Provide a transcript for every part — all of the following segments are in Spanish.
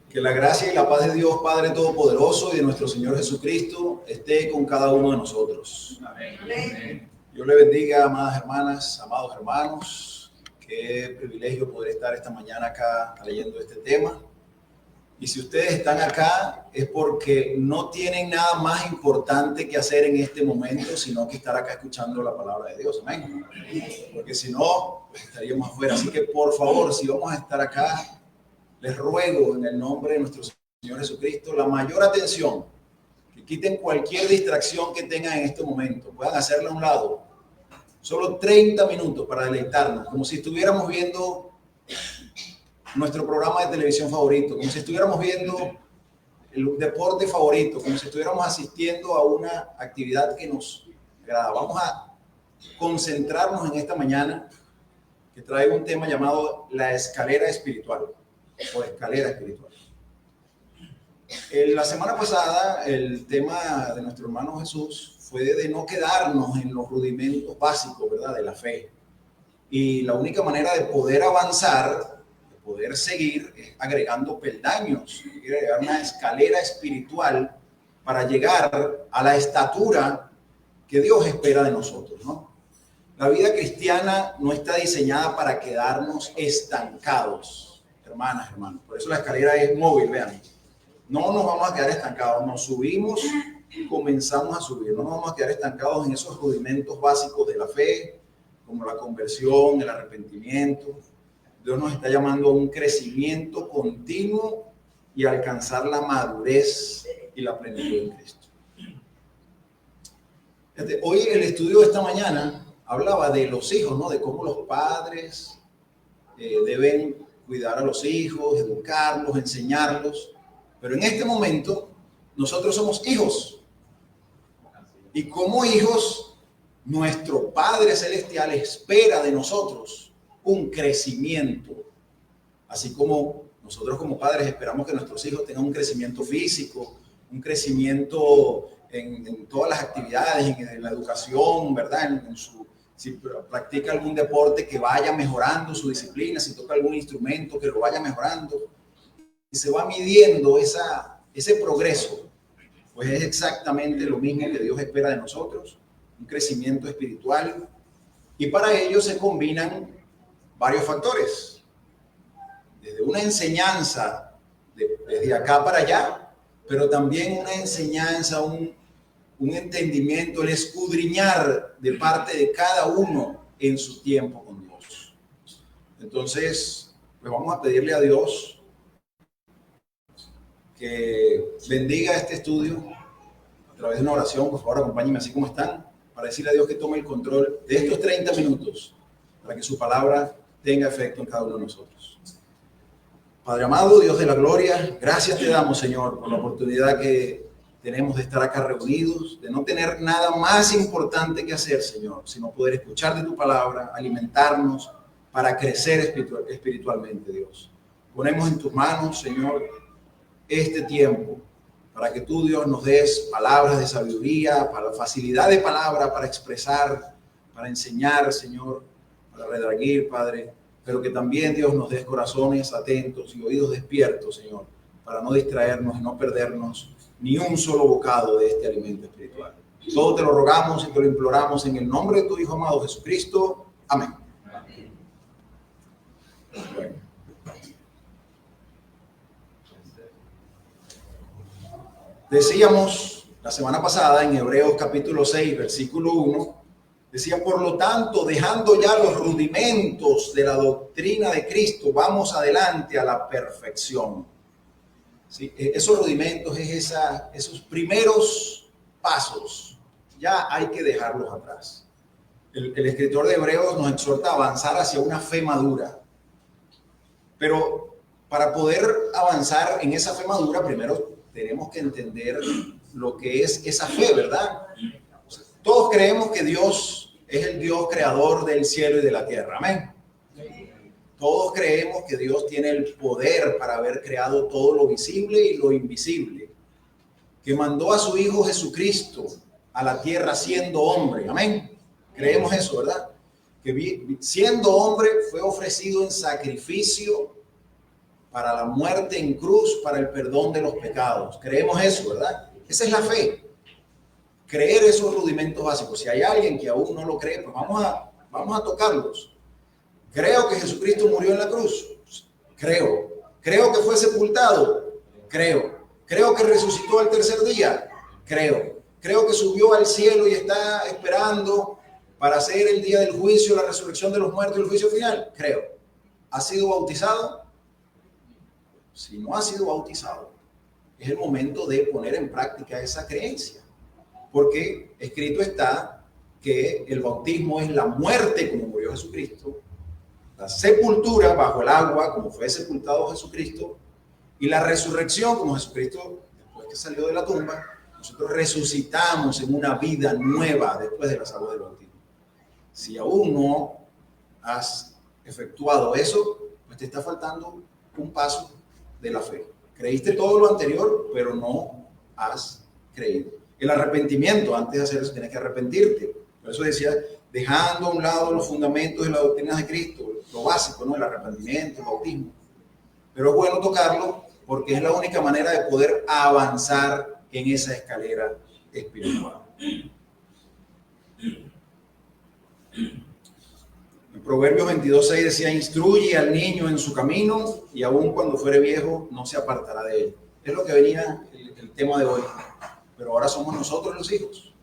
Que la gracia y la paz de Dios, Padre Todopoderoso, y de nuestro Señor Jesucristo esté con cada uno de nosotros. Amén. Dios le bendiga, amadas hermanas, amados hermanos. Qué privilegio poder estar esta mañana acá leyendo este tema. Y si ustedes están acá es porque no tienen nada más importante que hacer en este momento, sino que estar acá escuchando la palabra de Dios. Amén. Porque si no, pues estaríamos afuera. Así que por favor, si vamos a estar acá, les ruego en el nombre de nuestro Señor Jesucristo la mayor atención, que quiten cualquier distracción que tengan en este momento, puedan hacerla a un lado. Solo 30 minutos para deleitarnos, como si estuviéramos viendo nuestro programa de televisión favorito, como si estuviéramos viendo el deporte favorito, como si estuviéramos asistiendo a una actividad que nos agrada. Vamos a concentrarnos en esta mañana, que trae un tema llamado la escalera espiritual. O escalera espiritual. La semana pasada el tema de nuestro hermano Jesús fue de no quedarnos en los rudimentos básicos, ¿verdad?, de la fe. Y la única manera de poder avanzar, de poder seguir, es agregando peldaños, agregar una escalera espiritual para llegar a la estatura que Dios espera de nosotros, ¿no? La vida cristiana no está diseñada para quedarnos estancados. Hermanas, hermanos, por eso la escalera es móvil, vean. No nos vamos a quedar estancados, nos subimos y comenzamos a subir. No nos vamos a quedar estancados en esos rudimentos básicos de la fe, como la conversión, el arrepentimiento. Dios nos está llamando a un crecimiento continuo y a alcanzar la madurez y la plenitud en Cristo. Hoy el estudio de esta mañana hablaba de los hijos, ¿no? De cómo los padres deben cuidar a los hijos, educarlos, enseñarlos. Pero en este momento, nosotros somos hijos. Y como hijos, nuestro Padre Celestial espera de nosotros un crecimiento. Así como nosotros como padres esperamos que nuestros hijos tengan un crecimiento físico, un crecimiento en todas las actividades, en la educación, ¿verdad? Si practica algún deporte, que vaya mejorando su disciplina, si toca algún instrumento, que lo vaya mejorando. Y se va midiendo ese progreso. Pues es exactamente lo mismo que Dios espera de nosotros, un crecimiento espiritual. Y para ello se combinan varios factores. Desde una enseñanza desde acá para allá, pero también una enseñanza, un entendimiento, el escudriñar de parte de cada uno en su tiempo con Dios. Entonces, pues vamos a pedirle a Dios que bendiga este estudio a través de una oración. Por favor, acompáñenme así como están, para decirle a Dios que tome el control de estos 30 minutos, para que su palabra tenga efecto en cada uno de nosotros. Padre amado, Dios de la gloria, gracias te damos, Señor, por la oportunidad que tenemos de estar acá reunidos, de no tener nada más importante que hacer, Señor, sino poder escuchar de tu palabra, alimentarnos para crecer espiritualmente, Dios. Ponemos en tus manos, Señor, este tiempo, para que tú, Dios, nos des palabras de sabiduría, para facilidad de palabra, para expresar, para enseñar, Señor, para redarguir, Padre, pero que también, Dios, nos des corazones atentos y oídos despiertos, Señor, para no distraernos y no perdernos ni un solo bocado de este alimento espiritual. Todo te lo rogamos y te lo imploramos en el nombre de tu Hijo amado Jesucristo. Amén. Bueno. Decíamos la semana pasada en Hebreos capítulo 6, versículo 1, decía, por lo tanto, dejando ya los rudimentos de la doctrina de Cristo, vamos adelante a la perfección. Sí, esos rudimentos, esos primeros pasos, ya hay que dejarlos atrás. El escritor de Hebreos nos exhorta a avanzar hacia una fe madura. Pero para poder avanzar en esa fe madura, primero tenemos que entender lo que es esa fe, ¿verdad? O sea, todos creemos que Dios es el Dios creador del cielo y de la tierra. Amén. Todos creemos que Dios tiene el poder para haber creado todo lo visible y lo invisible, que mandó a su Hijo Jesucristo a la tierra siendo hombre, amén, Creemos eso, ¿verdad? Que siendo hombre fue ofrecido en sacrificio para la muerte en cruz, para el perdón de los pecados. Creemos eso, ¿verdad? Esa es la fe. Creer esos rudimentos básicos. Si hay alguien que aún no lo cree, pues vamos a tocarlos. Creo que Jesucristo murió en la cruz. Creo. Creo que fue sepultado. Creo. Creo que resucitó al tercer día. Creo. Creo que subió al cielo y está esperando para hacer el día del juicio, la resurrección de los muertos y el juicio final. Creo. ¿Ha sido bautizado? Si no ha sido bautizado, es el momento de poner en práctica esa creencia. Porque escrito está que el bautismo es la muerte como murió Jesucristo, la sepultura bajo el agua como fue sepultado Jesucristo, y la resurrección como Jesucristo, después que salió de la tumba, nosotros resucitamos en una vida nueva después de las aguas del bautismo. Si aún no has efectuado eso, pues te está faltando un paso de la fe. Creíste todo lo anterior, pero no has creído. El arrepentimiento, antes de hacer eso, tienes que arrepentirte. Por eso decía, dejando a un lado los fundamentos de la doctrina de Cristo, lo básico, ¿no? El arrepentimiento, el bautismo. Pero es bueno tocarlo porque es la única manera de poder avanzar en esa escalera espiritual. En Proverbios 22:6 decía, instruye al niño en su camino y aun cuando fuere viejo no se apartará de él. Es lo que venía el tema de hoy. Pero ahora somos nosotros los hijos.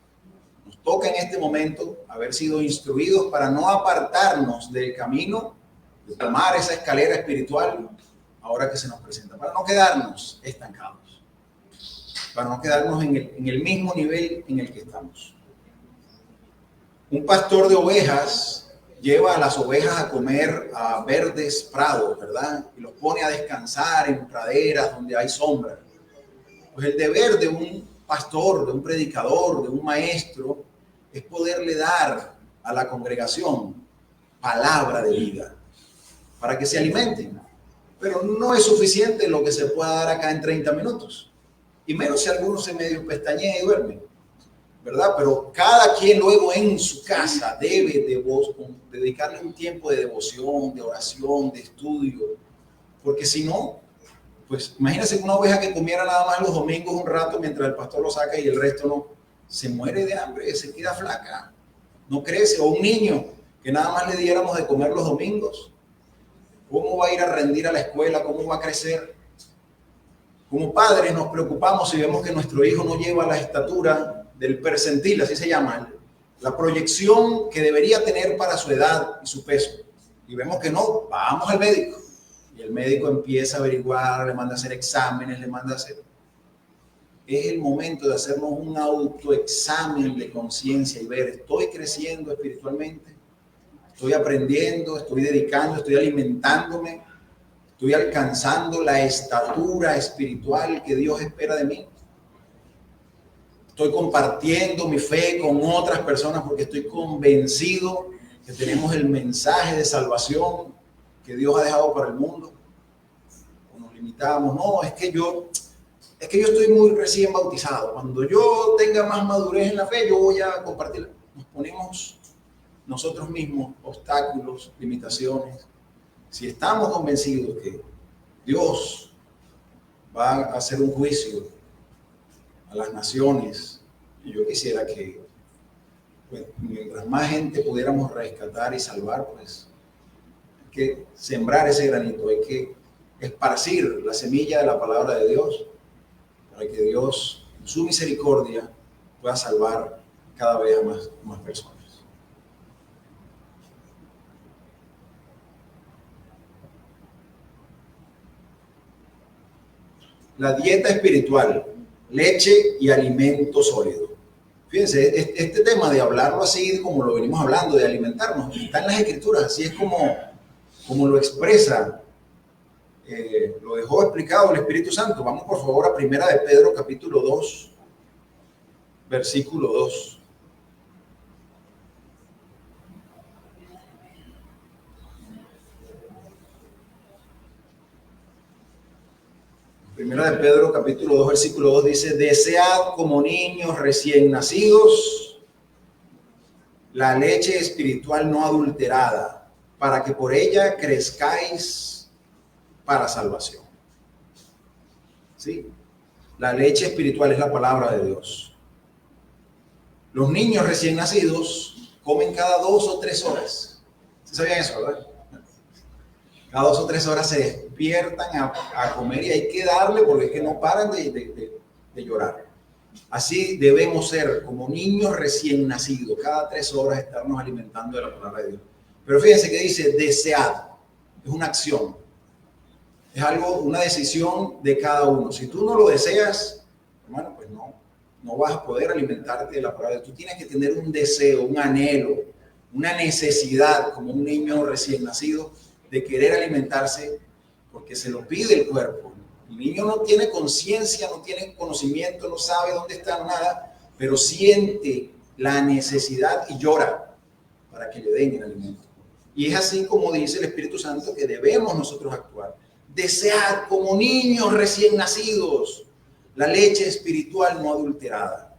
Nos toca en este momento haber sido instruidos para no apartarnos del camino, de tomar esa escalera espiritual ahora que se nos presenta, para no quedarnos estancados, para no quedarnos en el mismo nivel en el que estamos. Un pastor de ovejas lleva a las ovejas a comer a verdes prados, ¿verdad? Y los pone a descansar en praderas donde hay sombra. Pues el deber de un pastor, de un predicador, de un maestro, es poderle dar a la congregación palabra de vida para que se alimenten. Pero no es suficiente lo que se pueda dar acá en 30 minutos. Y menos si alguno se medio pestañea y duerme, ¿verdad? Pero cada quien luego en su casa debe dedicarle un tiempo de devoción, de oración, de estudio. Porque si no, pues imagínense una oveja que comiera nada más los domingos un rato mientras el pastor lo saca y el resto no. Se muere de hambre, se queda flaca, no crece. O un niño que nada más le diéramos de comer los domingos. ¿Cómo va a ir a rendir a la escuela? ¿Cómo va a crecer? Como padres nos preocupamos si vemos que nuestro hijo no lleva la estatura del percentil, así se llama, la proyección que debería tener para su edad y su peso. Y vemos que no, vamos al médico. Y el médico empieza a averiguar, le manda a hacer exámenes, le manda a hacer... Es el momento de hacernos un autoexamen de conciencia y ver, ¿estoy creciendo espiritualmente? ¿Estoy aprendiendo? ¿Estoy dedicando? ¿Estoy alimentándome? ¿Estoy alcanzando la estatura espiritual que Dios espera de mí? ¿Estoy compartiendo mi fe con otras personas porque estoy convencido que tenemos el mensaje de salvación que Dios ha dejado para el mundo? O nos limitamos, no, es que yo estoy muy recién bautizado. Cuando yo tenga más madurez en la fe, yo voy a compartir. Nos ponemos nosotros mismos obstáculos, limitaciones. Si estamos convencidos que Dios va a hacer un juicio a las naciones, y yo quisiera que pues, mientras más gente pudiéramos rescatar y salvar, pues hay que sembrar ese granito, hay que esparcir la semilla de la palabra de Dios para que Dios, en su misericordia, pueda salvar cada vez a más personas. La dieta espiritual, leche y alimento sólido. Fíjense, este tema de hablarlo así como lo venimos hablando, de alimentarnos, está en las Escrituras, así es como lo expresa, lo dejó explicado el Espíritu Santo. Vamos por favor a Primera de Pedro capítulo 2, versículo 2. Primera de Pedro, capítulo 2, versículo 2 dice, desead como niños recién nacidos la leche espiritual no adulterada, para que por ella crezcáis para salvación. ¿Sí? La leche espiritual es la palabra de Dios. Los niños recién nacidos comen cada 2 o 3 horas. ¿Sí sabían eso, verdad? Cada 2 o 3 horas se despiertan a comer y hay que darle porque es que no paran de llorar. Así debemos ser como niños recién nacidos, cada 3 horas estarnos alimentando de la palabra de Dios. Pero fíjense que dice desead, es una acción, es algo, una decisión de cada uno. Si tú no lo deseas, hermano, pues no vas a poder alimentarte de la palabra de Dios. Tú tienes que tener un deseo, un anhelo, una necesidad como un niño recién nacido de querer alimentarse porque se lo pide el cuerpo. El niño no tiene conciencia, no tiene conocimiento, no sabe dónde está, nada, pero siente la necesidad y llora para que le den el alimento. Y es así como dice el Espíritu Santo que debemos nosotros actuar. Desead como niños recién nacidos la leche espiritual no adulterada.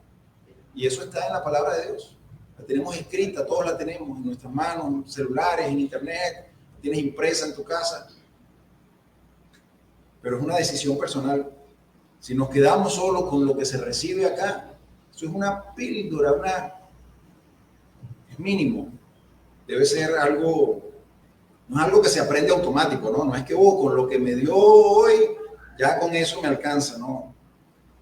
Y eso está en la palabra de Dios. La tenemos escrita, todos la tenemos en nuestras manos, en celulares, en internet, tienes impresa en tu casa. Pero es una decisión personal. Si nos quedamos solo con lo que se recibe acá, eso es una píldora, es mínimo. Debe ser algo, no es algo que se aprende automático, ¿no? No es que con lo que me dio hoy, ya con eso me alcanza, no.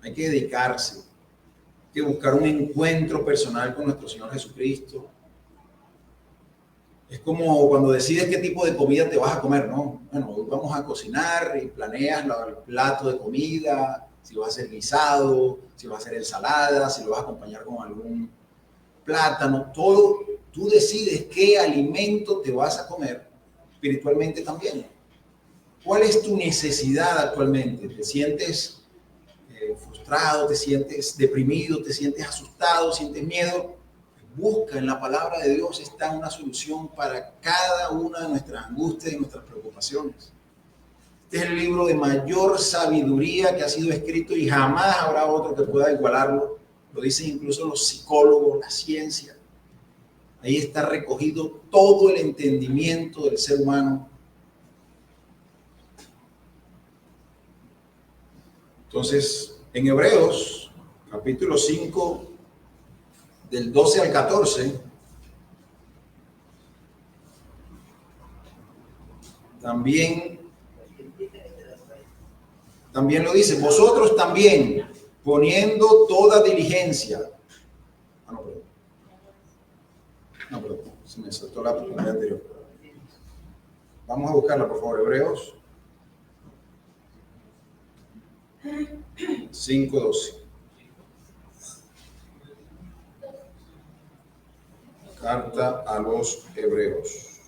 Hay que dedicarse, hay que buscar un encuentro personal con nuestro Señor Jesucristo. Es como cuando decides qué tipo de comida te vas a comer, ¿no? Bueno, hoy vamos a cocinar y planeas el plato de comida, si vas a hacer guisado, si vas a hacer ensalada, si lo vas a acompañar con algún plátano, todo. Tú decides qué alimento te vas a comer espiritualmente también. ¿Cuál es tu necesidad actualmente? ¿Te sientes frustrado, te sientes deprimido, te sientes asustado, sientes miedo? Busca en la palabra de Dios, está una solución para cada una de nuestras angustias y nuestras preocupaciones. Este es el libro de mayor sabiduría que ha sido escrito y jamás habrá otro que pueda igualarlo. Lo dicen incluso los psicólogos, la ciencia. Ahí está recogido todo el entendimiento del ser humano. Entonces, en Hebreos, capítulo 5, del 12 al 14, también lo dice, vosotros también, poniendo toda diligencia. Perdón, se me saltó la primera anterior. Vamos a buscarla, por favor, Hebreos 5:12. Carta a los Hebreos.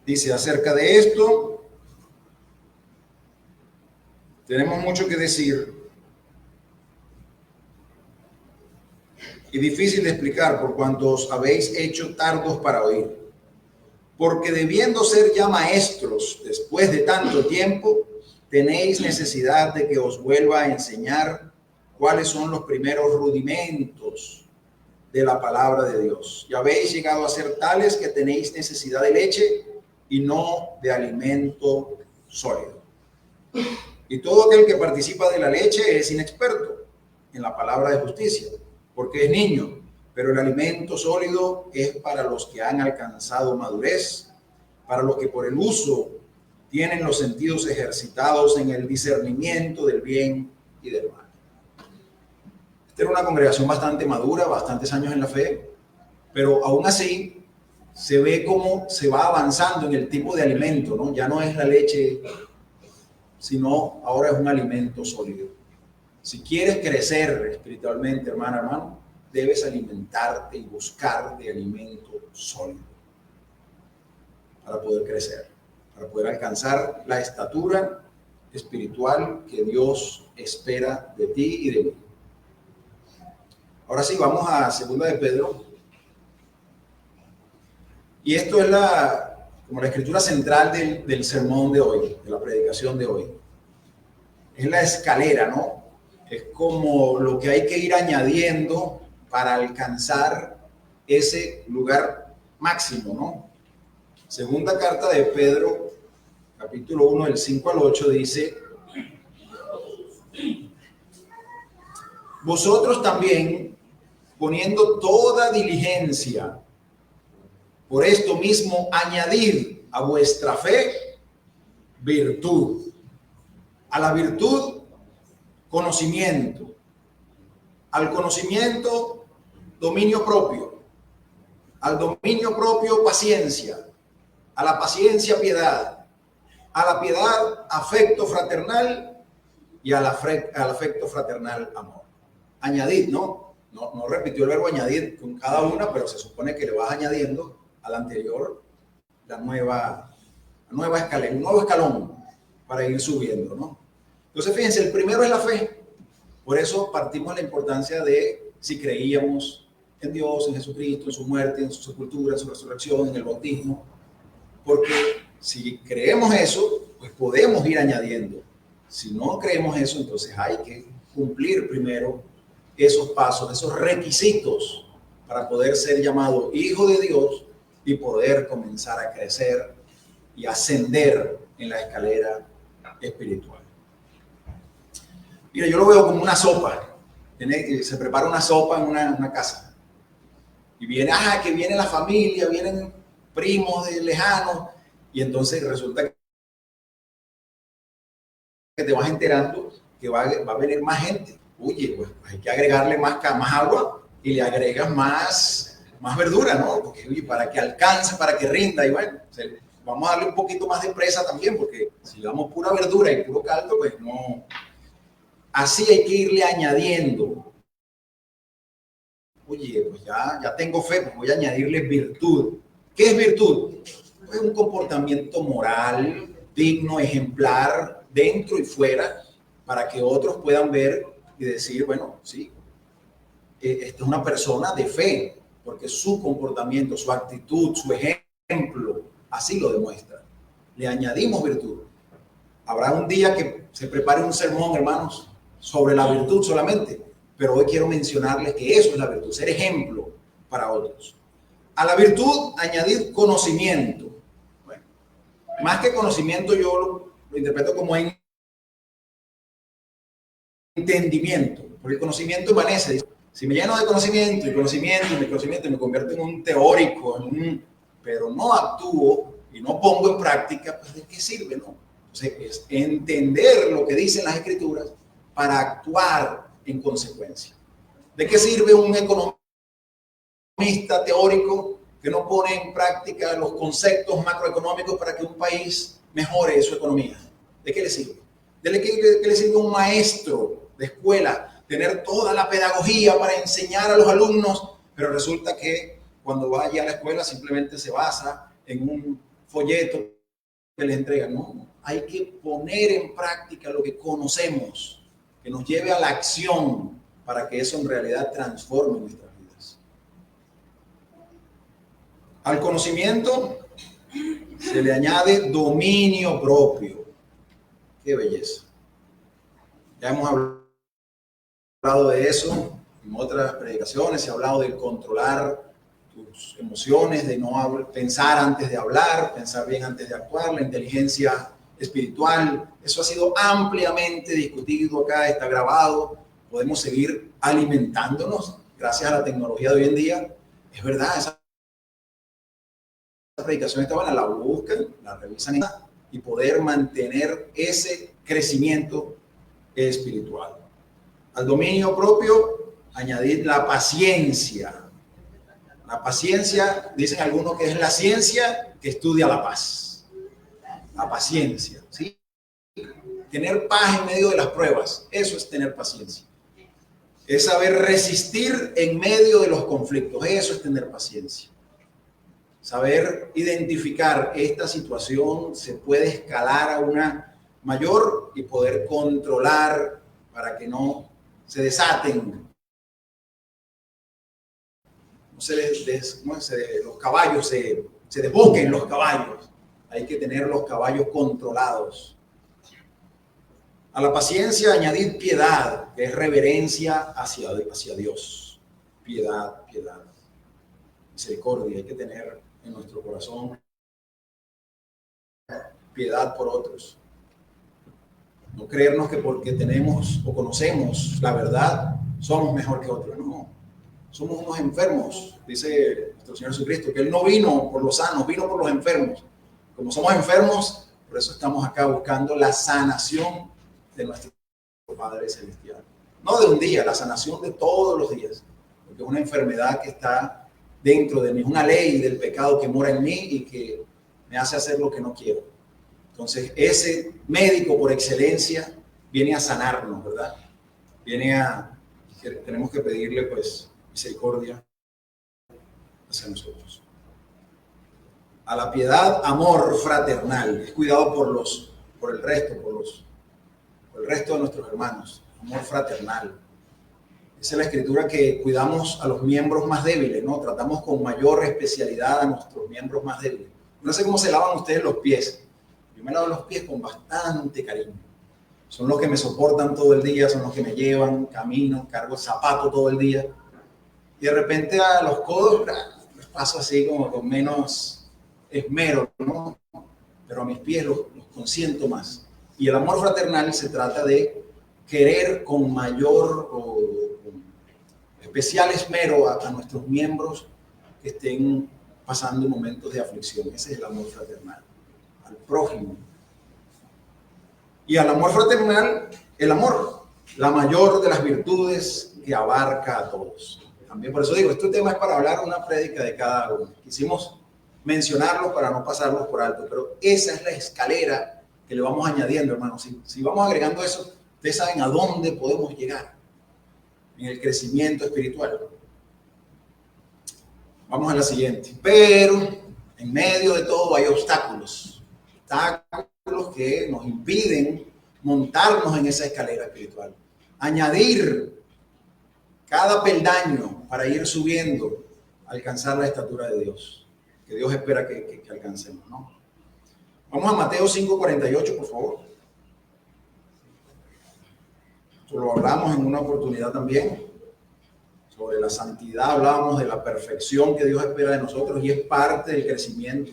Dice, acerca de esto, tenemos mucho que decir y difícil de explicar por cuanto os habéis hecho tardos para oír. Porque debiendo ser ya maestros después de tanto tiempo, tenéis necesidad de que os vuelva a enseñar cuáles son los primeros rudimentos de la palabra de Dios. Ya habéis llegado a ser tales que tenéis necesidad de leche y no de alimento sólido. Y todo aquel que participa de la leche es inexperto en la palabra de justicia, porque es niño, pero el alimento sólido es para los que han alcanzado madurez, para los que por el uso tienen los sentidos ejercitados en el discernimiento del bien y del mal. Esta era una congregación bastante madura, bastantes años en la fe, pero aún así se ve cómo se va avanzando en el tipo de alimento, ¿no? Ya no es la leche, sino ahora es un alimento sólido. Si quieres crecer espiritualmente, hermano, debes alimentarte y buscar de alimento sólido para poder crecer, para poder alcanzar la estatura espiritual que Dios espera de ti y de mí. Ahora sí, vamos a 2 de Pedro. Y esto es como la escritura central del sermón de hoy, de la predicación de hoy. Es la escalera, ¿no? Es como lo que hay que ir añadiendo para alcanzar ese lugar máximo, ¿no? Segunda carta de Pedro, capítulo 1, del 5 al 8, dice: vosotros también, poniendo toda diligencia, por esto mismo añadid a vuestra fe virtud, a la virtud conocimiento, al conocimiento dominio propio, al dominio propio paciencia, a la paciencia piedad, a la piedad afecto fraternal y al afecto fraternal amor. Añadid, ¿no? No repitió el verbo añadir con cada una, pero se supone que le vas añadiendo al anterior la nueva escalera, un nuevo escalón para ir subiendo, ¿no? Entonces, fíjense, el primero es la fe. Por eso partimos de la importancia de si creíamos en Dios, en Jesucristo, en su muerte, en su sepultura, en su resurrección, en el bautismo. Porque si creemos eso, pues podemos ir añadiendo. Si no creemos eso, entonces hay que cumplir primero esos pasos, esos requisitos para poder ser llamado hijo de Dios y poder comenzar a crecer y ascender en la escalera espiritual. Mira, yo lo veo como una sopa. Se prepara una sopa en una casa. Y viene, que viene la familia, vienen primos de lejanos. Y entonces resulta que te vas enterando que va a venir más gente. Oye, pues hay que agregarle más agua y le agregas más verdura, ¿no? Porque, oye, para que alcance, para que rinda. Y bueno, vamos a darle un poquito más de presa también, porque si le damos pura verdura y puro caldo, pues no. Así hay que irle añadiendo. Oye, pues ya tengo fe, pues voy a añadirle virtud. ¿Qué es virtud? Pues un comportamiento moral, digno, ejemplar, dentro y fuera, para que otros puedan ver y decir, bueno, sí, esta es una persona de fe, porque su comportamiento, su actitud, su ejemplo, así lo demuestra. Le añadimos virtud. Habrá un día que se prepare un sermón, hermanos, sobre la virtud solamente, pero hoy quiero mencionarles que eso es la virtud, ser ejemplo para otros. A la virtud añadir conocimiento. Bueno, más que conocimiento yo lo interpreto como entendimiento, porque el conocimiento emanece. Si me lleno de conocimiento y me convierto en un teórico, pero no actúo y no pongo en práctica, pues ¿de qué sirve, no? Entonces es entender lo que dicen las escrituras para actuar en consecuencia. ¿De qué sirve un economista teórico que no pone en práctica los conceptos macroeconómicos para que un país mejore su economía? ¿De qué le sirve? ¿De qué le sirve un maestro de escuela tener toda la pedagogía para enseñar a los alumnos, pero resulta que cuando vaya a la escuela simplemente se basa en un folleto que les entregan? No, hay que poner en práctica lo que conocemos, que nos lleve a la acción para que eso en realidad transforme nuestras vidas. Al conocimiento se le añade dominio propio. ¡Qué belleza! Ya hemos hablado de eso en otras predicaciones, se ha hablado de controlar tus emociones, de no pensar antes de hablar, pensar bien antes de actuar, la inteligencia espiritual. Eso ha sido ampliamente discutido acá, está grabado. Podemos seguir alimentándonos gracias a la tecnología de hoy en día. Es verdad, esa predicación estaban, la buscan, la revisan y poder mantener ese crecimiento espiritual. Al dominio propio, añadir la paciencia. La paciencia, dicen algunos que es la ciencia que estudia la paz. La paciencia, ¿sí? Tener paz en medio de las pruebas, eso es tener paciencia. Es saber resistir en medio de los conflictos, eso es tener paciencia. Saber identificar esta situación se puede escalar a una mayor y poder controlar para que no se desaten. Los caballos se desboquen los caballos. Hay que tener los caballos controlados. A la paciencia añadid piedad, que es reverencia hacia Dios. Piedad, piedad. Misericordia, hay que tener en nuestro corazón piedad por otros. No creernos que porque tenemos o conocemos la verdad, somos mejor que otros. No, somos unos enfermos, dice nuestro Señor Jesucristo, que Él no vino por los sanos, vino por los enfermos. Como somos enfermos, por eso estamos acá buscando la sanación de nuestro Padre Celestial. No de un día, la sanación de todos los días, porque es una enfermedad que está dentro de mí, es una ley del pecado que mora en mí y que me hace hacer lo que no quiero. Entonces, ese médico por excelencia viene a sanarnos, ¿verdad? Tenemos que pedirle, pues, misericordia hacia nosotros. A la piedad, amor fraternal, es cuidado por el resto de nuestros hermanos, amor fraternal. Esa es la escritura que cuidamos a los miembros más débiles, ¿no? Tratamos con mayor especialidad a nuestros miembros más débiles. No sé cómo se lavan ustedes los pies. Yo me lavo los pies con bastante cariño. Son los que me soportan todo el día, son los que me llevan, camino, cargo el zapato todo el día. Y de repente a los codos los paso así como con menos esmero, ¿no? Pero a mis pies los consiento más. Y el amor fraternal se trata de querer con mayor o especial esmero a nuestros miembros que estén pasando momentos de aflicción. Ese es el amor fraternal, al prójimo. Y al amor fraternal, el amor, la mayor de las virtudes que abarca a todos. También por eso digo, este tema es para hablar una prédica de cada uno. Quisimos mencionarlos para no pasarlos por alto, pero esa es la escalera que le vamos añadiendo, hermanos. Si vamos agregando eso, ustedes saben a dónde podemos llegar en el crecimiento espiritual. Vamos a la siguiente. Pero en medio de todo hay obstáculos que nos impiden montarnos en esa escalera espiritual. Añadir cada peldaño para ir subiendo, alcanzar la estatura de Dios, que Dios espera que alcancemos, ¿no? Vamos a Mateo 5:48, por favor. Esto lo hablamos en una oportunidad también. Sobre la santidad hablábamos de la perfección que Dios espera de nosotros y es parte del crecimiento.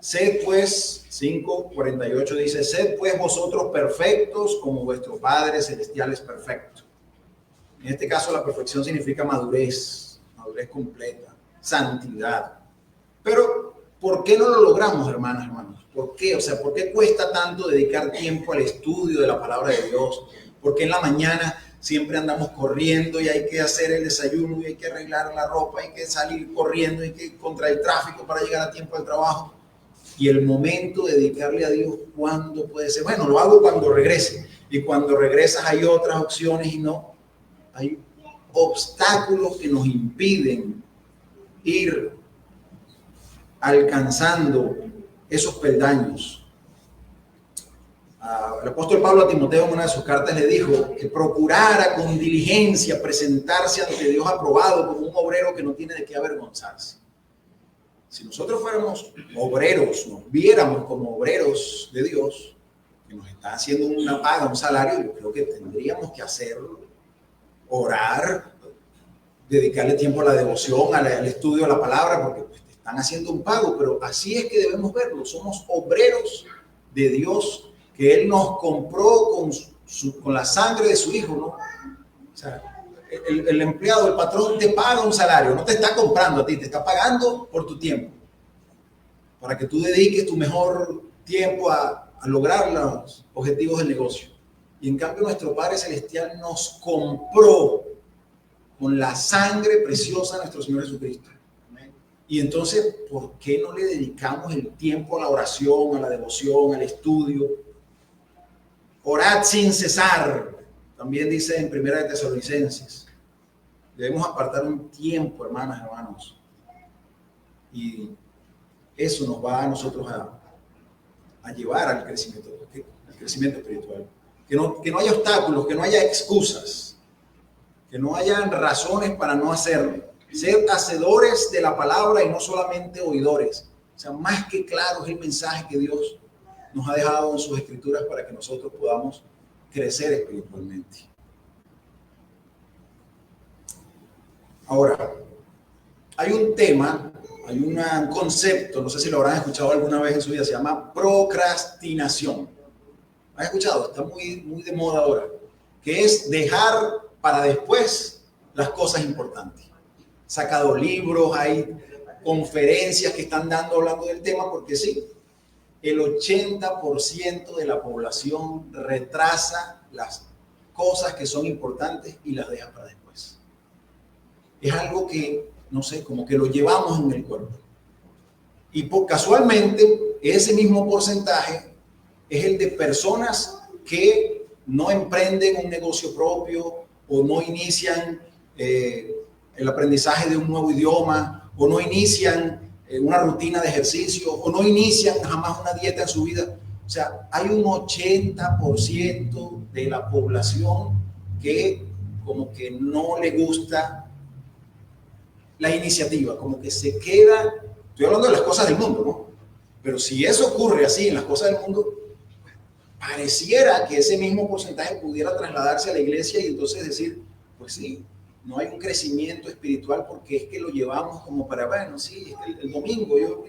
Sed pues, 5:48 dice, sed pues vosotros perfectos como vuestro Padre Celestial es perfecto. En este caso la perfección significa madurez completa, santidad. Pero, ¿por qué no lo logramos, hermanas, hermanos? ¿Por qué? O sea, ¿por qué cuesta tanto dedicar tiempo al estudio de la palabra de Dios? ¿Por qué en la mañana siempre andamos corriendo y hay que hacer el desayuno y hay que arreglar la ropa, hay que salir corriendo, hay que contra el tráfico para llegar a tiempo al trabajo? Y el momento de dedicarle a Dios, ¿cuándo puede ser? Bueno, lo hago cuando regrese. Y cuando regresas hay otras opciones y no. Hay obstáculos que nos impiden ir alcanzando esos peldaños. El apóstol Pablo a Timoteo en una de sus cartas le dijo que procurara con diligencia presentarse ante Dios aprobado como un obrero que no tiene de qué avergonzarse. Si nosotros fuéramos obreros, nos viéramos como obreros de Dios, que nos está haciendo una paga, un salario, yo creo que tendríamos que hacerlo, orar, dedicarle tiempo a la devoción, al estudio de la palabra, porque pues, te están haciendo un pago, pero así es que debemos verlo. Somos obreros de Dios, que Él nos compró con la sangre de su Hijo, ¿no? O sea, el empleado, el patrón te paga un salario, no te está comprando a ti, te está pagando por tu tiempo, para que tú dediques tu mejor tiempo a lograr los objetivos del negocio. Y en cambio nuestro Padre Celestial nos compró con la sangre preciosa de nuestro Señor Jesucristo. Y entonces, ¿por qué no le dedicamos el tiempo a la oración, a la devoción, al estudio? Orad sin cesar. También dice en Primera de Tesalonicenses. Debemos apartar un tiempo, hermanas, hermanos. Y eso nos va a nosotros a llevar al crecimiento espiritual. Que no haya obstáculos, que no haya excusas, que no haya razones para no hacerlo. Ser hacedores de la palabra y no solamente oidores. O sea, más que claro es el mensaje que Dios nos ha dejado en sus escrituras para que nosotros podamos crecer espiritualmente. Ahora, hay un tema, hay un concepto, no sé si lo habrán escuchado alguna vez en su vida, se llama procrastinación. ¿Han escuchado? Está muy de moda ahora, que es dejar para después las cosas importantes. He sacado libros, hay conferencias que están hablando del tema, porque sí, el 80% de la población retrasa las cosas que son importantes y las deja para después. Es algo que, no sé, como que lo llevamos en el cuerpo. Y casualmente, ese mismo porcentaje es el de personas que no emprenden un negocio propio o no inician el aprendizaje de un nuevo idioma o no inician una rutina de ejercicio o no inician jamás una dieta en su vida. O sea, hay un 80% de la población que como que no le gusta la iniciativa, como que se queda, estoy hablando de las cosas del mundo, ¿no? Pero si eso ocurre así en las cosas del mundo, pareciera que ese mismo porcentaje pudiera trasladarse a la iglesia y entonces decir, pues sí, no hay un crecimiento espiritual porque es que lo llevamos como para, bueno, sí, el domingo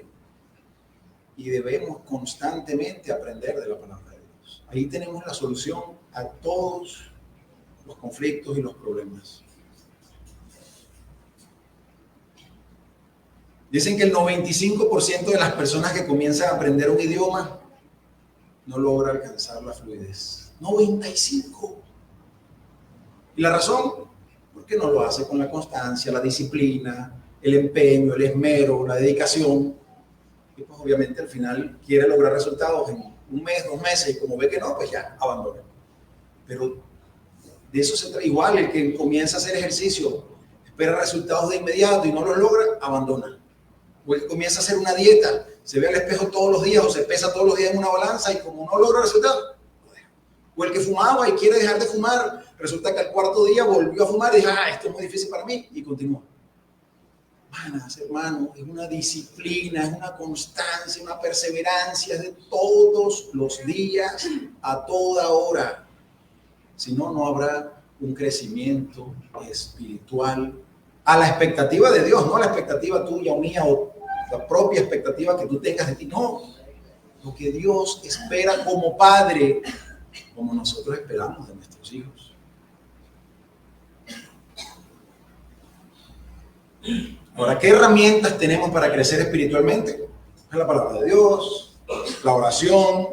y debemos constantemente aprender de la palabra de Dios. Ahí tenemos la solución a todos los conflictos y los problemas. Dicen que el 95% de las personas que comienzan a aprender un idioma no logra alcanzar la fluidez. 95%. ¿Y la razón? Porque no lo hace con la constancia, la disciplina, el empeño, el esmero, la dedicación. Y pues obviamente al final quiere lograr resultados en un mes, 2 meses, y como ve que no, pues ya abandona. Pero de eso se trata. Igual el que comienza a hacer ejercicio, espera resultados de inmediato y no los logra, abandona. O el que comienza a hacer una dieta, se ve al espejo todos los días o se pesa todos los días en una balanza y como no logra resultados, lo deja. O el que fumaba y quiere dejar de fumar, resulta que al 4.º día volvió a fumar y dice, esto es muy difícil para mí, y continúa. Hermanos, es una disciplina, es una constancia, una perseverancia, es de todos los días, a toda hora. Si no, no habrá un crecimiento espiritual a la expectativa de Dios, no a la expectativa tuya o mía o la propia expectativa que tú tengas de ti, no. Lo que Dios espera como padre, como nosotros esperamos de nuestros hijos. Ahora, ¿qué herramientas tenemos para crecer espiritualmente? Es la palabra de Dios, la oración,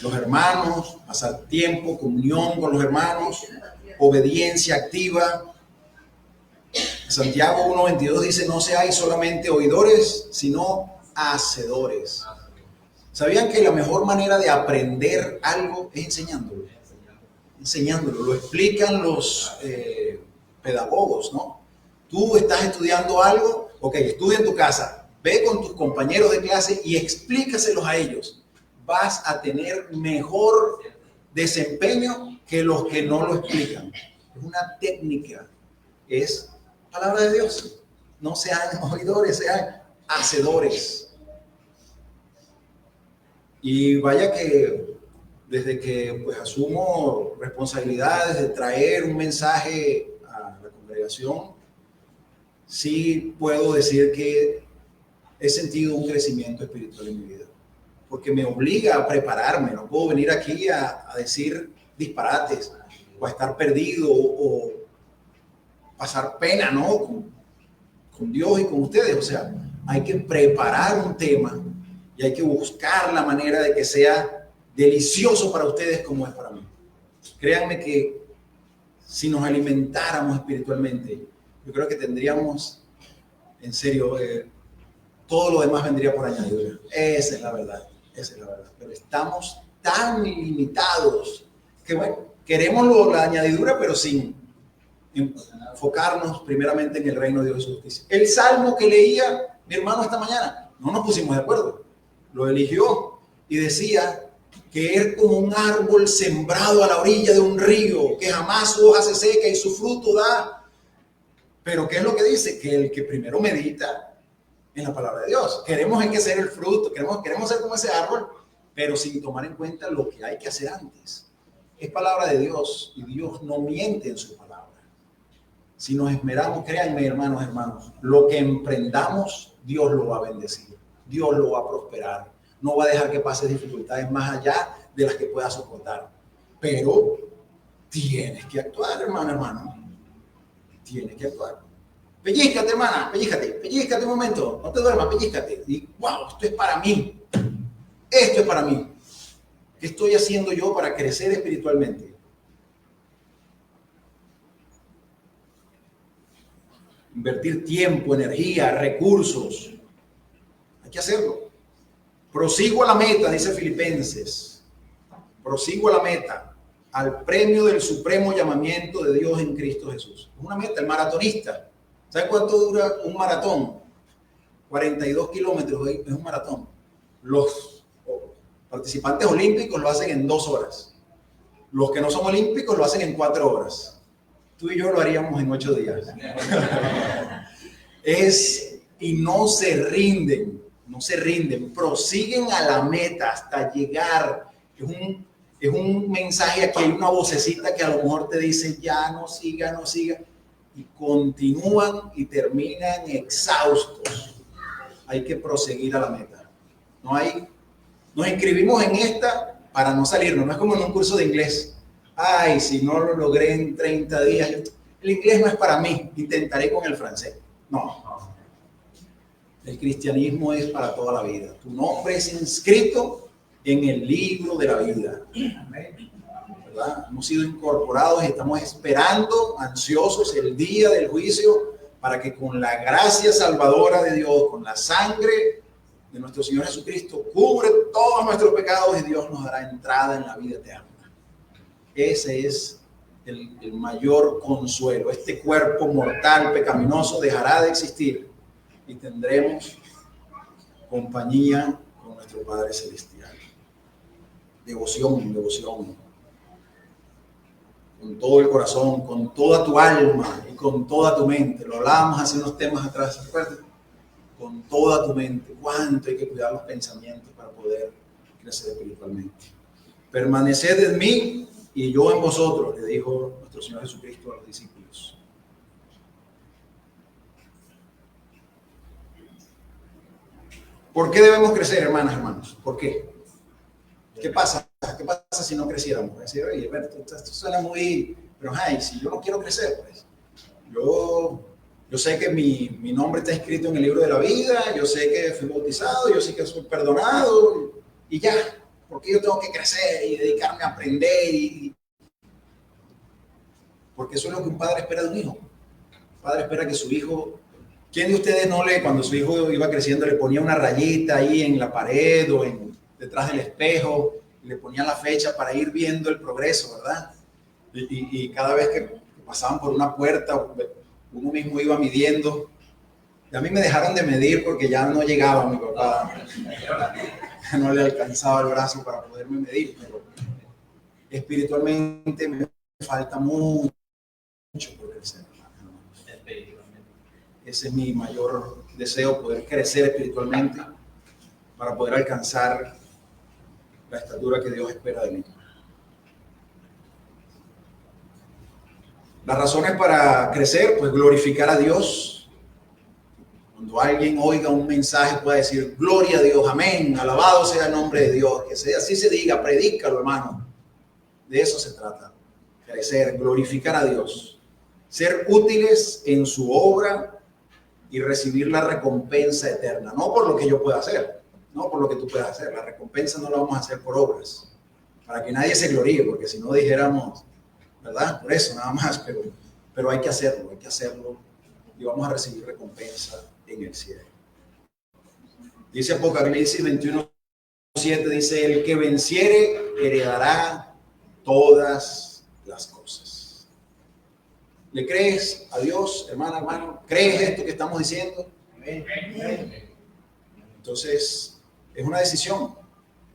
los hermanos, pasar tiempo, comunión con los hermanos, obediencia activa. Santiago 1:22 dice, no seáis solamente oidores, sino hacedores. ¿Sabían que la mejor manera de aprender algo es enseñándolo? Enseñándolo, lo explican los pedagogos, ¿no? Tú estás estudiando algo, ok, estudia en tu casa, ve con tus compañeros de clase y explícaselos a ellos. Vas a tener mejor desempeño que los que no lo explican. Es una técnica, es palabra de Dios. No sean oidores, sean hacedores. Y vaya que desde que pues asumo responsabilidades de traer un mensaje a la congregación, sí puedo decir que he sentido un crecimiento espiritual en mi vida, porque me obliga a prepararme. No puedo venir aquí a decir disparates o a estar perdido o pasar pena, ¿no? Con Dios y con ustedes. O sea, hay que preparar un tema y hay que buscar la manera de que sea delicioso para ustedes como es para mí. Créanme que si nos alimentáramos espiritualmente, yo creo que tendríamos, en serio, todo lo demás vendría por añadidura. Esa es la verdad, esa es la verdad. Pero estamos tan limitados que, bueno, queremos la añadidura, pero sin enfocarnos primeramente en el reino de Dios y su justicia. El salmo que leía mi hermano esta mañana, no nos pusimos de acuerdo, lo eligió y decía que es como un árbol sembrado a la orilla de un río, que jamás su hoja se seca y su fruto da. Pero ¿qué es lo que dice? Que el que primero medita en la palabra de Dios. Queremos ser el fruto, queremos ser como ese árbol, pero sin tomar en cuenta lo que hay que hacer antes. Es palabra de Dios y Dios no miente en su palabra. Si nos esmeramos, créanme, hermanos, lo que emprendamos, Dios lo va a bendecir, Dios lo va a prosperar. No va a dejar que pase dificultades más allá de las que pueda soportar. Pero tienes que actuar, hermano. Tienes que actuar. Pellízcate, hermana, pellízcate un momento. No te duermas, pellízcate. Y wow, esto es para mí. Esto es para mí. ¿Qué estoy haciendo yo para crecer espiritualmente? Invertir tiempo, energía, recursos. Hay que hacerlo. Prosigo a la meta, dice Filipenses. Prosigo a la meta, al premio del supremo llamamiento de Dios en Cristo Jesús. Es una meta, el maratonista. ¿Sabe cuánto dura un maratón? 42 kilómetros es un maratón. Los participantes olímpicos lo hacen en 2 horas. Los que no son olímpicos lo hacen en 4 horas. Tú y yo lo haríamos en 8 días. Y no se rinden, prosiguen a la meta hasta llegar. Es un mensaje aquí, hay una vocecita que a lo mejor te dice, ya no siga, y continúan y terminan exhaustos. Hay que proseguir a la meta. Nos inscribimos en esta para no salirnos, no es como en un curso de inglés. Ay, si no lo logré en 30 días, el inglés no es para mí, intentaré con el francés. No. El cristianismo es para toda la vida. Tu nombre es inscrito en el libro de la vida. ¿Verdad? Hemos sido incorporados y estamos esperando, ansiosos, el día del juicio para que con la gracia salvadora de Dios, con la sangre de nuestro Señor Jesucristo, cubre todos nuestros pecados y Dios nos dará entrada en la vida eterna. Ese es el mayor consuelo. Este cuerpo mortal, pecaminoso, dejará de existir y tendremos compañía con nuestro Padre Celestial. Devoción. Con todo el corazón, con toda tu alma y con toda tu mente. Lo hablábamos hace unos temas atrás, ¿se acuerdan? Con toda tu mente. Cuánto hay que cuidar los pensamientos para poder crecer espiritualmente. Permaneced en mí y yo en vosotros, le dijo nuestro Señor Jesucristo a los discípulos. ¿Por qué debemos crecer, hermanos? ¿Por qué? ¿Qué pasa? ¿Qué pasa si no creciéramos? Decir, oye, esto suena muy... Pero, si yo no quiero crecer, pues. Yo sé que mi nombre está escrito en el libro de la vida, yo sé que fui bautizado, yo sé que soy perdonado, y ya. ¿Por qué yo tengo que crecer y dedicarme a aprender? Porque eso es lo que un padre espera de un hijo. Un padre espera que su hijo... ¿Quién de ustedes cuando su hijo iba creciendo, le ponía una rayita ahí en la pared o detrás del espejo, y le ponía la fecha para ir viendo el progreso, ¿verdad? Y cada vez que pasaban por una puerta, uno mismo iba midiendo. Y a mí me dejaron de medir porque ya no llegaba mi papá. No le alcanzaba el brazo para poderme medir, pero espiritualmente me falta mucho por crecer. Ese es mi mayor deseo, poder crecer espiritualmente para poder alcanzar la estatura que Dios espera de mí. Las razones para crecer, pues glorificar a Dios. Cuando alguien oiga un mensaje pueda decir, gloria a Dios, amén, alabado sea el nombre de Dios, que sea, así se diga, predícalo, hermano. De eso se trata, crecer, glorificar a Dios, ser útiles en su obra y recibir la recompensa eterna, no por lo que yo pueda hacer, no por lo que tú puedas hacer, la recompensa no la vamos a hacer por obras, para que nadie se gloríe, porque si no dijéramos, ¿verdad? Por eso nada más, pero hay que hacerlo y vamos a recibir recompensa en el cielo. Dice Apocalipsis 21:7, dice, el que venciere heredará todas las cosas. ¿Le crees a Dios, hermano? ¿Crees esto que estamos diciendo? Entonces, es una decisión.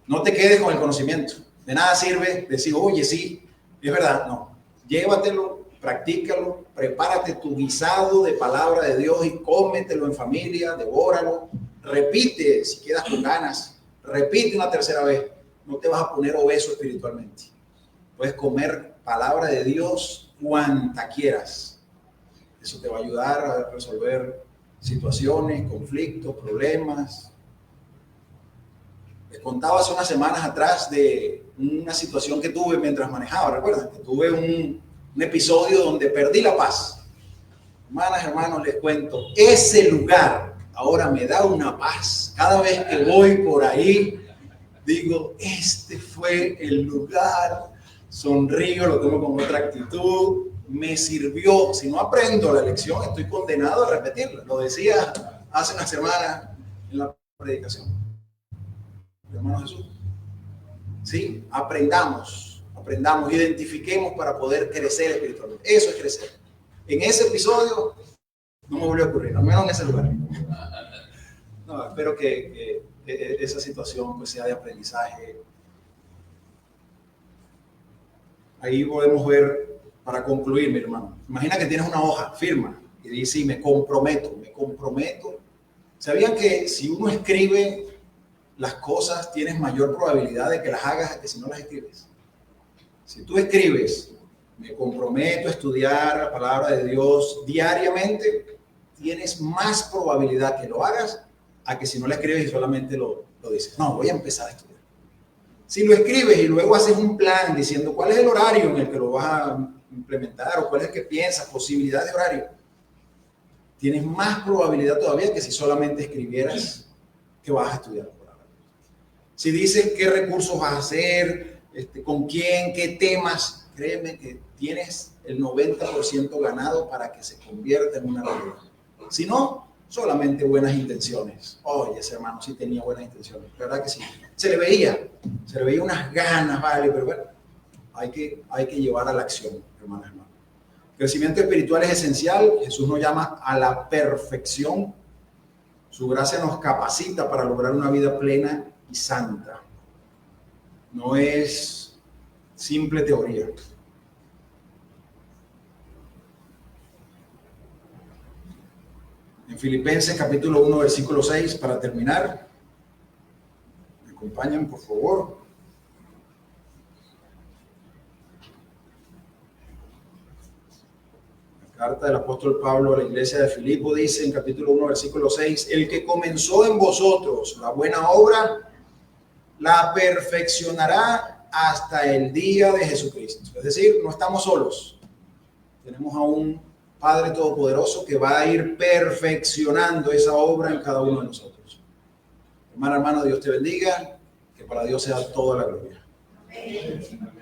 No te quedes con el conocimiento. De nada sirve decir, oye, sí, es verdad. No, llévatelo, practícalo, prepárate tu guisado de palabra de Dios y cómetelo en familia, devóralo. Repite, si quedas con ganas, repite una tercera vez. no te vas a poner obeso espiritualmente. Puedes comer palabra de Dios cuanta quieras. Eso te va a ayudar a resolver situaciones, conflictos, problemas. Les contaba hace unas semanas atrás de una situación que tuve mientras manejaba. ¿Recuerdan? Que tuve un episodio donde perdí la paz. Hermanas, hermanos, les cuento, ese lugar ahora me da una paz. Cada vez que voy por ahí, digo, este fue el lugar. Sonrío, lo tomo con otra actitud. Me sirvió. Si no aprendo la lección, estoy condenado a repetirla. Lo decía hace una semana en la predicación. Hermano Jesús. Sí, aprendamos, identifiquemos para poder crecer espiritualmente. Eso es crecer. En ese episodio no me volvió a ocurrir, al menos en ese lugar. No, espero que esa situación pues sea de aprendizaje. Ahí podemos ver, para concluir, mi hermano. Imagina que tienes una hoja, firma, y dice, me comprometo. ¿Sabían que si uno escribe las cosas, tienes mayor probabilidad de que las hagas que si no las escribes? Si tú escribes, me comprometo a estudiar la palabra de Dios diariamente, tienes más probabilidad que lo hagas a que si no la escribes y solamente lo dices. No, voy a empezar a estudiar. Si lo escribes y luego haces un plan diciendo cuál es el horario en el que lo vas a implementar o cuál es el que piensas, posibilidad de horario, tienes más probabilidad todavía que si solamente escribieras que vas a estudiar. Si dices qué recursos vas a hacer, con quién, qué temas, créeme que tienes el 90% ganado para que se convierta en una realidad. Si no, solamente buenas intenciones. Oye, ese hermano sí tenía buenas intenciones, ¿verdad que sí? Se le veía unas ganas, vale, pero bueno, hay que llevar a la acción, hermanos. Crecimiento espiritual es esencial. Jesús nos llama a la perfección. Su gracia nos capacita para lograr una vida plena y santa. No es simple teoría. En Filipenses capítulo 1, versículo 6, para terminar. ¿Me acompañan, por favor? La carta del apóstol Pablo a la iglesia de Filipo dice en capítulo 1, versículo 6, el que comenzó en vosotros la buena obra, la perfeccionará hasta el día de Jesucristo. Es decir, no estamos solos. Tenemos a un Padre Todopoderoso que va a ir perfeccionando esa obra en cada uno de nosotros. Hermano, Dios te bendiga. Que para Dios sea toda la gloria. Amén.